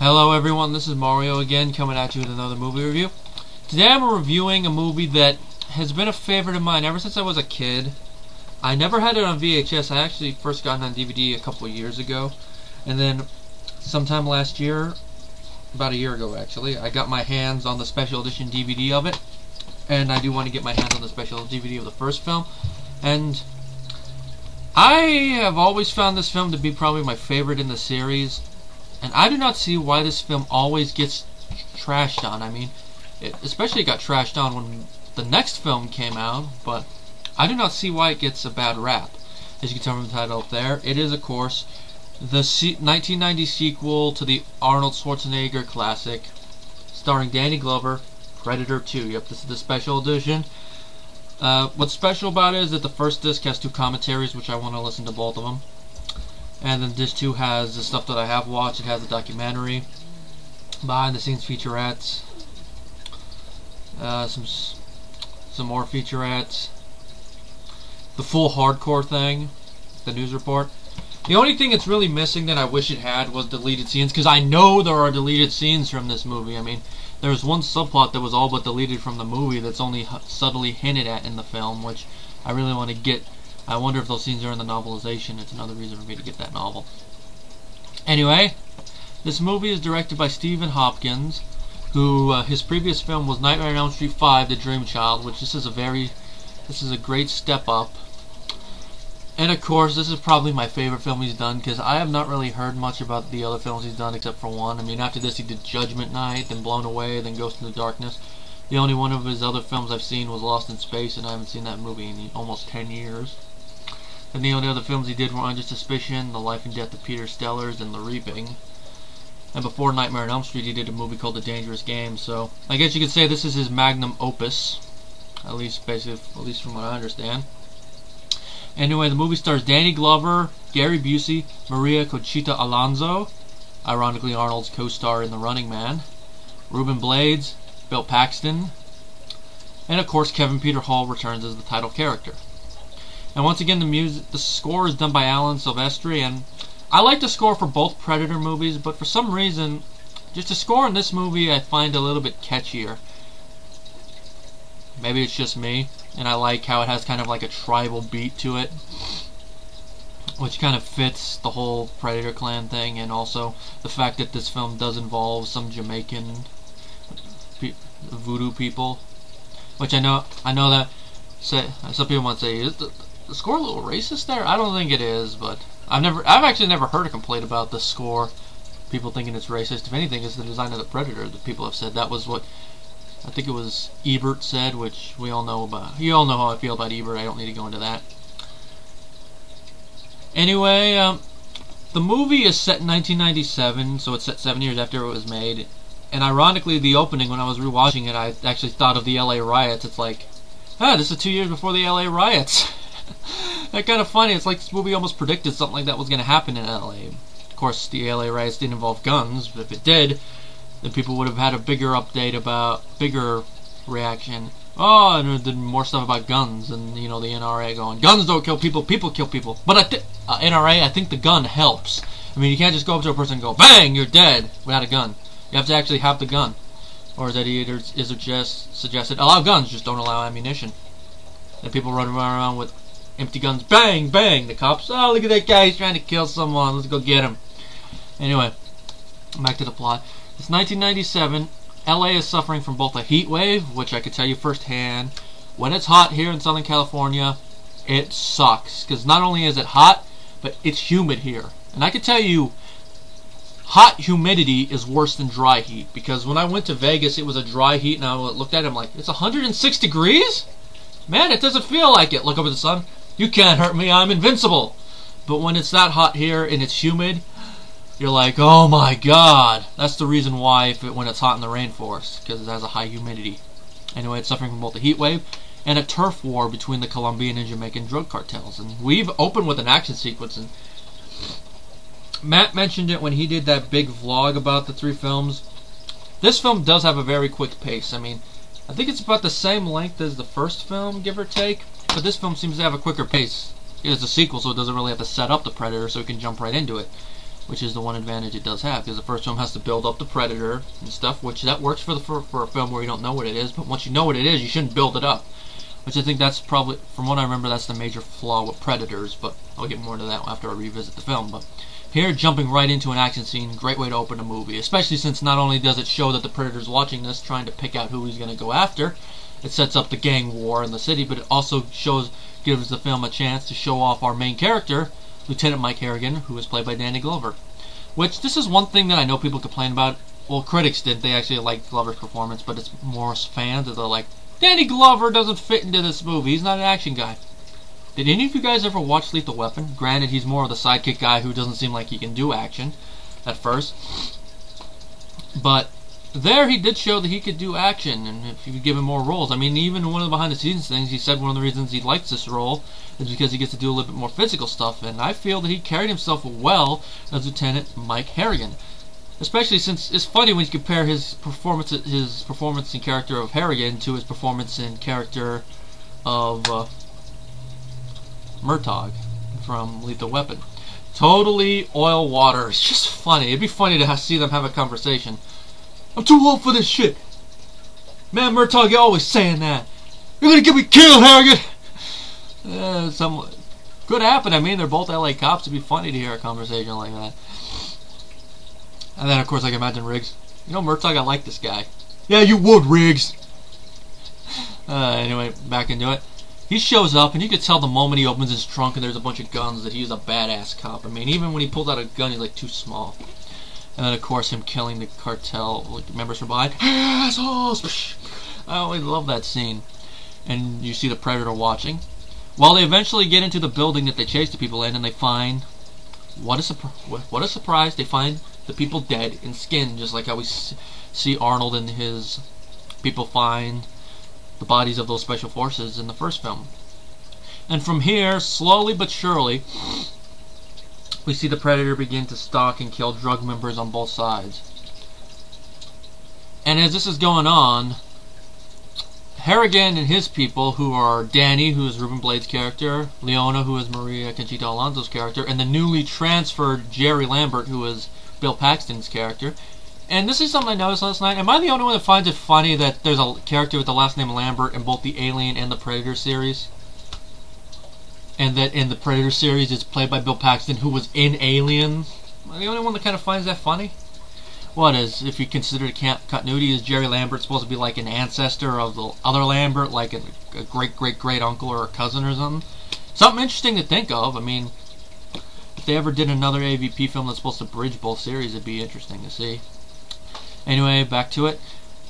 Hello everyone, this is Mario again, coming at you with another movie review. Today I'm reviewing a movie that has been a favorite of mine ever since I was a kid. I never had it on VHS. I actually first got it on DVD a couple of years ago. And then sometime last year, about a year ago actually, I got my hands on the special edition DVD of it. And I do want to get my hands on the special DVD of the first film. And I have always found this film to be probably my favorite in the series. And I do not see why this film always gets trashed on. I mean, it especially got trashed on when the next film came out, but I do not see why it gets a bad rap. As you can tell from the title up there, it is, of course, the 1990 sequel to the Arnold Schwarzenegger classic, starring Danny Glover, Predator 2. Yep, this is the special edition. What's special about it is that the first disc has two commentaries, which I want to listen to both of them. And then disc 2 has the stuff that I have watched. It has a documentary, behind the scenes featurettes, some more featurettes, the full hardcore thing, the news report. The only thing it's really missing that I wish it had was deleted scenes, because I know there are deleted scenes from this movie. I mean, there's one subplot that was all but deleted from the movie that's only subtly hinted at in the film, which I really want to get. I wonder if those scenes are in the novelization. It's another reason for me to get that novel. Anyway, this movie is directed by Stephen Hopkins, who his previous film was Nightmare on Elm Street 5: The Dream Child, which this is a great step up. And of course, this is probably my favorite film he's done, because I have not really heard much about the other films he's done except for one. I mean, after this he did Judgment Night, then Blown Away, then Ghost in the Darkness. The only one of his other films I've seen was Lost in Space, and I haven't seen that movie in almost 10 years. And the only other films he did were Under Suspicion, The Life and Death of Peter Sellers, and The Reaping. And before Nightmare on Elm Street, he did a movie called The Dangerous Game. So I guess you could say this is his magnum opus, at least from what I understand. Anyway, the movie stars Danny Glover, Gary Busey, Maria Conchita Alonso, ironically Arnold's co-star in The Running Man, Ruben Blades, Bill Paxton, and of course Kevin Peter Hall returns as the title character. And once again, the score is done by Alan Silvestri, and I like the score for both Predator movies, but for some reason, just the score in this movie I find a little bit catchier. Maybe it's just me, and I like how it has kind of like a tribal beat to it, which kind of fits the whole Predator clan thing, and also the fact that this film does involve some Jamaican voodoo people, which I know that some people might say, is the score a little racist there? I don't think it is, but I've actually never heard a complaint about the score, people thinking it's racist. If anything, it's the design of the Predator that people have said. That was what I think it was Ebert said, which we all know about. You all know how I feel about Ebert. I don't need to go into that. Anyway, the movie is set in 1997, so it's set 7 years after it was made. And ironically, the opening, when I was rewatching it, I actually thought of the LA riots. It's like, this is 2 years before the LA riots. That's kind of funny. It's like this movie almost predicted something like that was going to happen in LA. Of course, the LA riots didn't involve guns, but if it did, then people would have had a bigger reaction. Oh, and then more stuff about guns, and you know, the NRA going, guns don't kill people, people kill people. But NRA, I think the gun helps. I mean, you can't just go up to a person and go, bang, you're dead, without a gun. You have to actually have the gun. Or as Eddie Izzard just suggested, allow guns, just don't allow ammunition. And people running around with empty guns, bang, bang. The cops, oh, look at that guy, he's trying to kill someone, let's go get him. Anyway, back to the plot. It's 1997. LA is suffering from both a heat wave, which I could tell you firsthand. When it's hot here in Southern California, it sucks. Because not only is it hot, but it's humid here. And I can tell you, hot humidity is worse than dry heat, because when I went to Vegas, it was a dry heat, and I looked at it, I'm like, it's 106 degrees? Man, it doesn't feel like it. Look up at the sun. You can't hurt me, I'm invincible. But when it's that hot here and it's humid, you're like, oh my god. That's the reason why when it's hot in the rainforest, because it has a high humidity. Anyway, it's suffering from both a heat wave and a turf war between the Colombian and Jamaican drug cartels. And we've opened with an action sequence, and Matt mentioned it when he did that big vlog about the three films. This film does have a very quick pace. I mean, I think it's about the same length as the first film, give or take, but this film seems to have a quicker pace. It's a sequel, so it doesn't really have to set up the Predator, so it can jump right into it. which is the one advantage it does have, because the first film has to build up the Predator and stuff, which that works for a film where you don't know what it is, but once you know what it is, you shouldn't build it up, which I think that's probably, from what I remember, that's the major flaw with Predators, but I'll get more into that after I revisit the film. But here, jumping right into an action scene, great way to open a movie, especially since not only does it show that the Predator's watching this, trying to pick out who he's going to go after, it sets up the gang war in the city, but it also gives the film a chance to show off our main character, Lieutenant Mike Harrigan, who is played by Danny Glover. Which, this is one thing that I know people complain about. Well, critics did. They actually liked Glover's performance, but it's more fans that they're like, Danny Glover doesn't fit into this movie. He's not an action guy. Did any of you guys ever watch Lethal Weapon? Granted, he's more of the sidekick guy who doesn't seem like he can do action at first. But there he did show that he could do action, and if you could give him more roles. I mean, even one of the behind-the-scenes things, he said one of the reasons he likes this role is because he gets to do a little bit more physical stuff, and I feel that he carried himself well as Lieutenant Mike Harrigan. Especially since it's funny when you compare his performance and character of Harrigan to his performance and character of Murtaugh from Lethal Weapon. Totally oil water. It's just funny. It'd be funny to see them have a conversation. I'm too old for this shit. Man, Murtaugh, you're always saying that. You're gonna get me killed, Harrigan. Could happen. I mean, they're both LA cops. It'd be funny to hear a conversation like that. And then, of course, I can imagine Riggs. You know, Murtaugh, I like this guy. Yeah, you would, Riggs. Anyway, back into it. He shows up, and you could tell the moment he opens his trunk and there's a bunch of guns that he's a badass cop. I mean, even when he pulls out a gun, he's like too small. And then, of course, him killing the cartel members from behind. Assholes! I always love that scene. And you see the Predator watching. Well, they eventually get into the building that they chase the people in, and they find... What a surprise. They find the people dead and skinned, just like how we see Arnold and his people find the bodies of those special forces in the first film. And from here, slowly but surely, we see the Predator begin to stalk and kill drug members on both sides. And as this is going on, Harrigan and his people, who are Danny, who is Ruben Blades' character, Leona, who is Maria Conchita Alonso's character, and the newly transferred Jerry Lambert, who is Bill Paxton's character. And this is something I noticed last night. Am I the only one that finds it funny that there's a character with the last name Lambert in both the Alien and the Predator series? And that in the Predator series it's played by Bill Paxton, who was in Alien? Am I the only one that kind of finds that funny? What is, if you consider the continuity, is Jerry Lambert supposed to be like an ancestor of the other Lambert, like a great-great-great uncle or a cousin or something? Something interesting to think of. I mean, if they ever did another AVP film that's supposed to bridge both series, it'd be interesting to see. Anyway, back to it.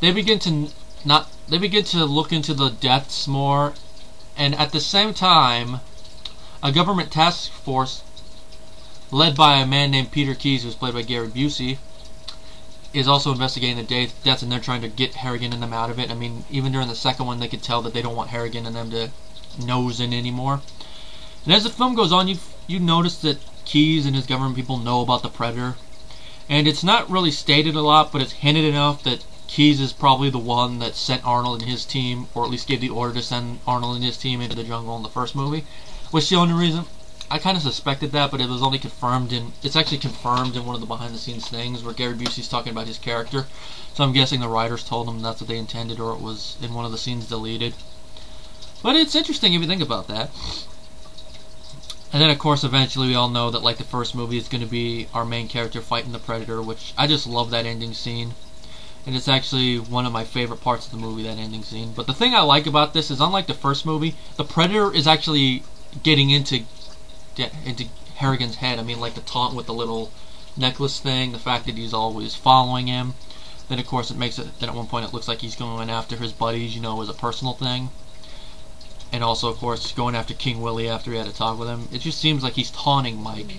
They begin to look into the deaths more, and at the same time, a government task force led by a man named Peter Keyes, who's played by Gary Busey, is also investigating the deaths, and they're trying to get Harrigan and them out of it. I mean, even during the second one, they could tell that they don't want Harrigan and them to nose in anymore. And as the film goes on, you notice that Keyes and his government people know about the Predator. And it's not really stated a lot, but it's hinted enough that Keyes is probably the one that sent Arnold and his team, or at least gave the order to send Arnold and his team into the jungle in the first movie. Which the only reason... I kind of suspected that, but it was only confirmed in... It's actually confirmed in one of the behind-the-scenes things where Gary Busey's talking about his character. So I'm guessing the writers told him that's what they intended, or it was in one of the scenes deleted. But it's interesting if you think about that. And then, of course, eventually we all know that, like the first movie, it's going to be our main character fighting the Predator, which I just love that ending scene. And it's actually one of my favorite parts of the movie, that ending scene. But the thing I like about this is, unlike the first movie, the Predator is actually getting into Harrigan's head. I mean, like the taunt with the little necklace thing, the fact that he's always following him. Then, of course, it makes it, then at one point it looks like he's going after his buddies, you know, as a personal thing. And also, of course, going after King Willie after he had a talk with him. It just seems like he's taunting Mike.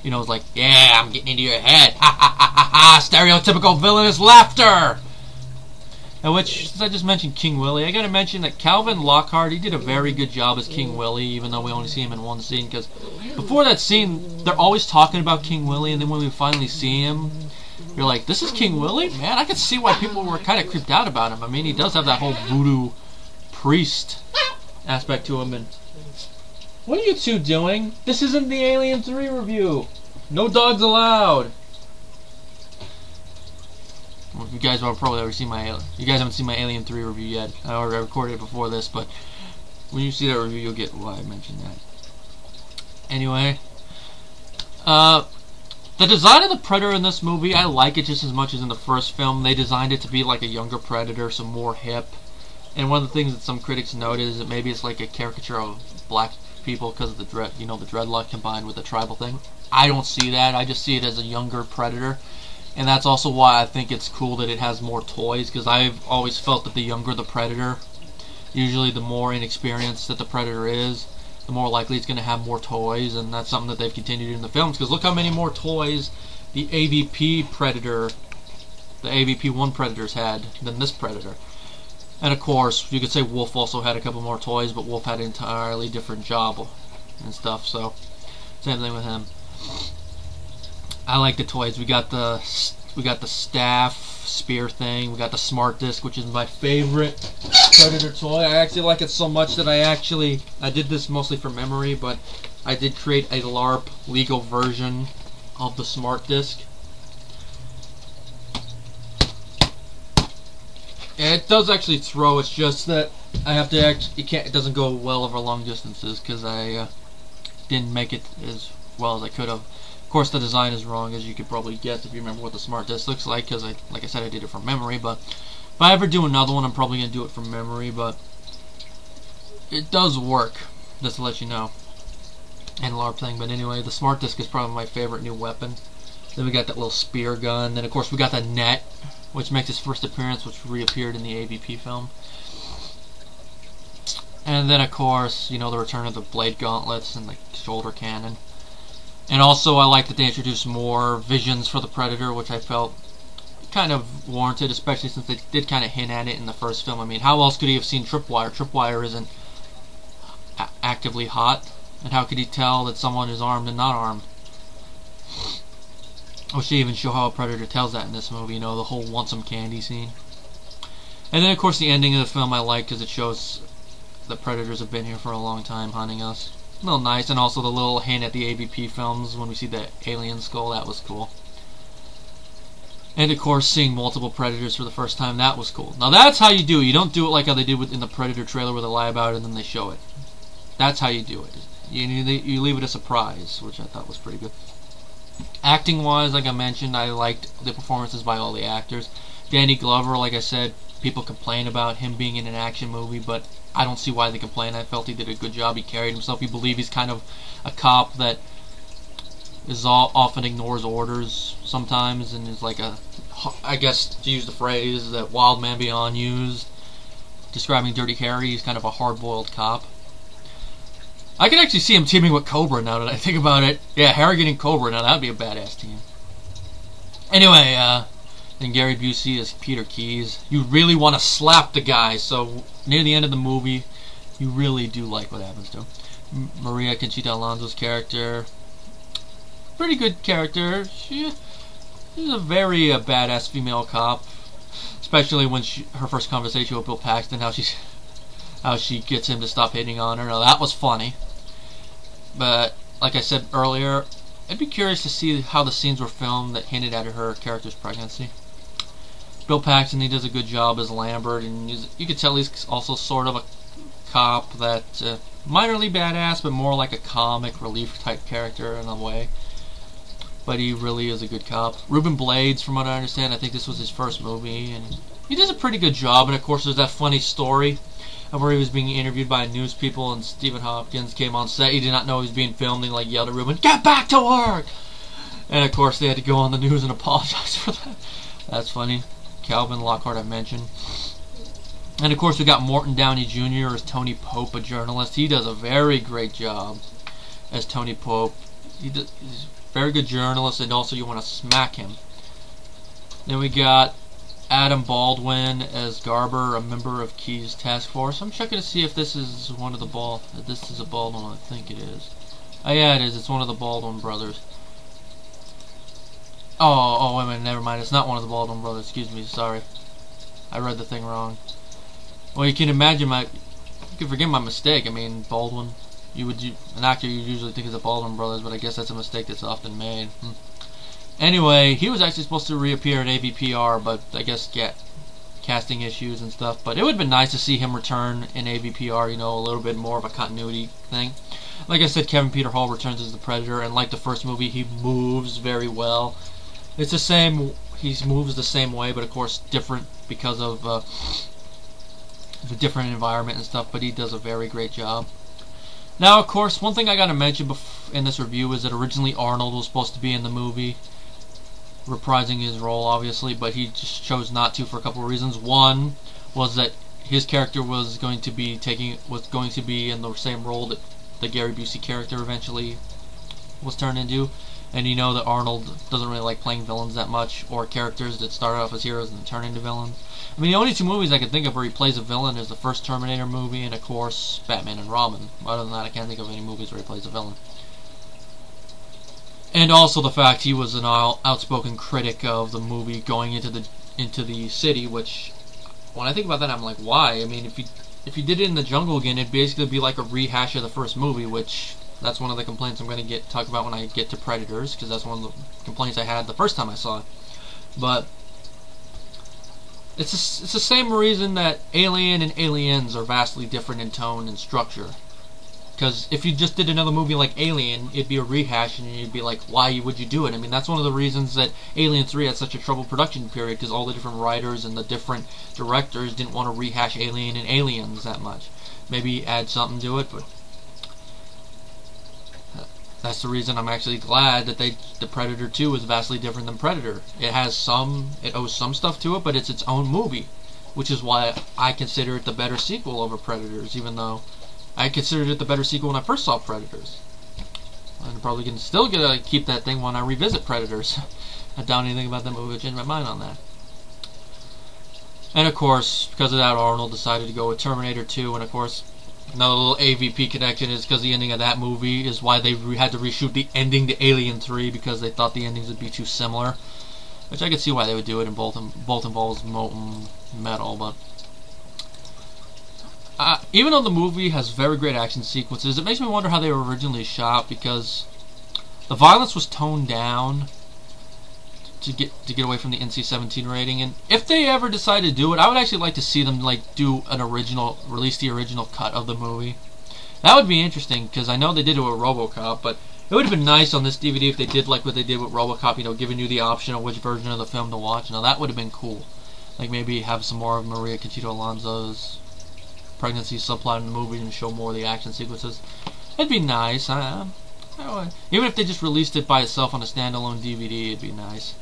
You know, it's like, yeah, I'm getting into your head. Ha ha ha ha ha! Stereotypical villainous laughter! And which, since I just mentioned King Willie, I gotta mention that Calvin Lockhart, he did a very good job as King Willie, even though we only see him in one scene. Because before that scene, they're always talking about King Willie, and then when we finally see him, you're like, this is King Willie? Man, I could see why people were kind of creeped out about him. I mean, he does have that whole voodoo priest aspect to him. And what are you two doing? This isn't the Alien 3 review. No dogs allowed. Well, you guys will probably ever see my. You guys haven't seen my Alien 3 review yet. I already recorded it before this, but when you see that review, you'll get why I mentioned that. Anyway, the design of the Predator in this movie, I like it just as much as in the first film. They designed it to be like a younger Predator, so more hip. And one of the things that some critics noted is that maybe it's like a caricature of black people because of the the dreadlock combined with the tribal thing. I don't see that. I just see it as a younger Predator. And that's also why I think it's cool that it has more toys, because I've always felt that the younger the Predator, usually the more inexperienced that the Predator is, the more likely it's going to have more toys, and that's something that they've continued in the films, because look how many more toys the AVP Predator, the AVP-1 Predators had than this Predator. And of course, you could say Wolf also had a couple more toys, but Wolf had an entirely different job and stuff, so same thing with him. I like the toys. We got the staff spear thing. We got the smart disc, which is my favorite Predator toy. I actually like it so much that I did this mostly from memory, but I did create a LARP legal version of the smart disc. And it does actually throw. It's just that I have to it doesn't go well over long distances because I didn't make it as well as I could have. Of course, the design is wrong, as you could probably guess if you remember what the smart disc looks like, because like I said, I did it from memory. But if I ever do another one, I'm probably going to do it from memory, but it does work, just to let you know. And LARP thing, but anyway, the smart disc is probably my favorite new weapon. Then we got that little spear gun. Then, of course, we got the net, which makes its first appearance, which reappeared in the AVP film. And then, of course, the return of the blade gauntlets and the shoulder cannon. And also, I like that they introduced more visions for the Predator, which I felt kind of warranted, especially since they did kind of hint at it in the first film. I mean, how else could he have seen Tripwire? Tripwire isn't actively hot. And how could he tell that someone is armed and not armed? I wish they even show how a Predator tells that in this movie, the whole want some candy scene. And then, of course, the ending of the film I like because it shows the Predators have been here for a long time hunting us. A little nice, and also the little hint at the AVP films when we see the alien skull, that was cool. And of course, seeing multiple Predators for the first time, that was cool. Now that's how you do it. You don't do it like how they did in the Predator trailer where they lie about it and then they show it. That's how you do it. You leave it a surprise, which I thought was pretty good. Acting wise, like I mentioned, I liked the performances by all the actors. Danny Glover, like I said, people complain about him being in an action movie, but I don't see why they complain. I felt he did a good job. He carried himself. You believe he's kind of a cop that often ignores orders sometimes, and is like I guess to use the phrase that Wild Man Beyond used, describing Dirty Harry, he's kind of a hard-boiled cop. I can actually see him teaming with Cobra now that I think about it. Yeah, Harrigan and Cobra, now that'd be a badass team. Anyway, then Gary Busey as Peter Keyes. You really want to slap the guy, so near the end of the movie, you really do like what happens to him. Maria Conchita Alonso's character, pretty good character. She's a very badass female cop, especially when her first conversation with Bill Paxton, how she gets him to stop hitting on her. Now that was funny. But like I said earlier, I'd be curious to see how the scenes were filmed that hinted at her character's pregnancy. Bill Paxton, he does a good job as Lambert, and you could tell he's also sort of a cop that minorly badass, but more like a comic relief type character in a way. But he really is a good cop. Ruben Blades, from what I understand, I think this was his first movie, and he does a pretty good job. And of course, there's that funny story of where he was being interviewed by news people, and Stephen Hopkins came on set. He did not know he was being filmed, and he yelled at Ruben, "Get back to work!" And of course, they had to go on the news and apologize for that. That's funny. Calvin Lockhart I mentioned. And of course, we got Morton Downey Jr. as Tony Pope, a journalist. He does a very great job as Tony Pope. He's a very good journalist, and also you want to smack him. Then we got Adam Baldwin as Garber, a member of Keyes' task force. I'm checking to see if this is one of the this is a Baldwin. I think it is. Oh yeah, it is. It's one of the Baldwin brothers. Oh, wait a minute, never mind. It's not one of the Baldwin brothers. Excuse me, sorry. I read the thing wrong. Well, you can imagine you can forgive my mistake. I mean, Baldwin. an actor you usually think is the Baldwin brothers, but I guess that's a mistake that's often made. Anyway, he was actually supposed to reappear in AVPR, but I guess get casting issues and stuff. But it would have been nice to see him return in AVPR, you know, a little bit more of a continuity thing. Like I said, Kevin Peter Hall returns as the Predator, and like the first movie, he moves very well. It's the same, he moves the same way, but of course different because of the different environment and stuff, but he does a very great job. Now, of course, one thing I gotta mention in this review is that originally Arnold was supposed to be in the movie, reprising his role, obviously, but he just chose not to for a couple of reasons. One was that his character was going to be in the same role that the Gary Busey character eventually was turned into, and you know that Arnold doesn't really like playing villains that much, or characters that start off as heroes and turn into villains. I mean, the only two movies I can think of where he plays a villain is the first Terminator movie, and of course Batman and Robin. Other than that, I can't think of any movies where he plays a villain. And also the fact he was an outspoken critic of the movie going into the city, which, when I think about that, I'm like, why? I mean, if you did it in the jungle again, it'd basically be like a rehash of the first movie, which that's one of the complaints I'm going to talk about when I get to Predators, because that's one of the complaints I had the first time I saw it. But it's the same reason that Alien and Aliens are vastly different in tone and structure. Because if you just did another movie like Alien, it'd be a rehash, and you'd be like, why would you do it? I mean, that's one of the reasons that Alien 3 had such a troubled production period, because all the different writers and the different directors didn't want to rehash Alien and Aliens that much. Maybe add something to it, but that's the reason I'm actually glad that the Predator 2 is vastly different than Predator. It owes some stuff to it, but it's its own movie, which is why I consider it the better sequel over Predators, even though I considered it the better sequel when I first saw Predators. I'm probably still gonna keep that thing when I revisit Predators. I doubt anything about that movie will change my mind on that. And of course, because of that, Arnold decided to go with Terminator 2, and of course, another little AVP connection is because the ending of that movie is why they had to reshoot the ending to Alien 3, because they thought the endings would be too similar. Which I could see why they would do it, and both involves molten metal, but even though the movie has very great action sequences, it makes me wonder how they were originally shot, because the violence was toned down to get away from the NC-17 rating. And if they ever decide to do it, I would actually like to see them release the original cut of the movie. That would be interesting, because I know they did it with RoboCop, but it would have been nice on this DVD if they did like what they did with RoboCop, you know, giving you the option of which version of the film to watch. Now that would have been cool. Like maybe have some more of Maria Conchita Alonso's pregnancy subplot in the movie and show more of the action sequences. It'd be nice. Even if they just released it by itself on a standalone DVD, it'd be nice.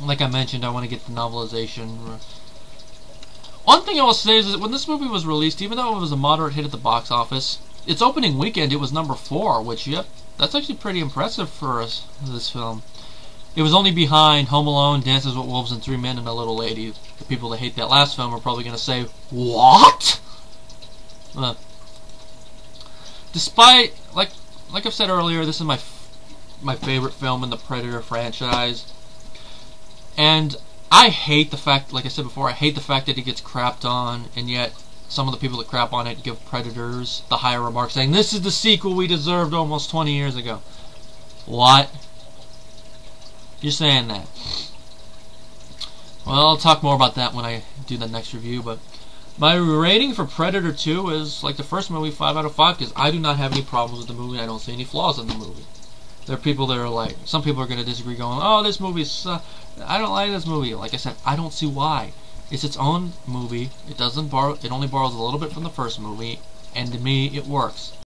Like I mentioned, I want to get the novelization. One thing I will say is that when this movie was released, even though it was a moderate hit at the box office, its opening weekend it was number 4, which, yep, that's actually pretty impressive for this film. It was only behind Home Alone, Dances with Wolves, and Three Men and a Little Lady. The people that hate that last film are probably going to say, what? Despite, like I've said earlier, this is my favorite film in the Predator franchise. And I hate the fact, like I said before, I hate the fact that it gets crapped on, and yet some of the people that crap on it give Predators the higher remarks, saying, this is the sequel we deserved almost 20 years ago. What? You're saying that. Well, I'll talk more about that when I do the next review, but my rating for Predator 2 is, like the first movie, 5 out of 5, because I do not have any problems with the movie. I don't see any flaws in the movie. There are people that are like, some people are going to disagree, going, oh, this movie sucks. I don't like this movie. Like I said, I don't see why. It's its own movie. It only borrows a little bit from the first movie, and to me, it works.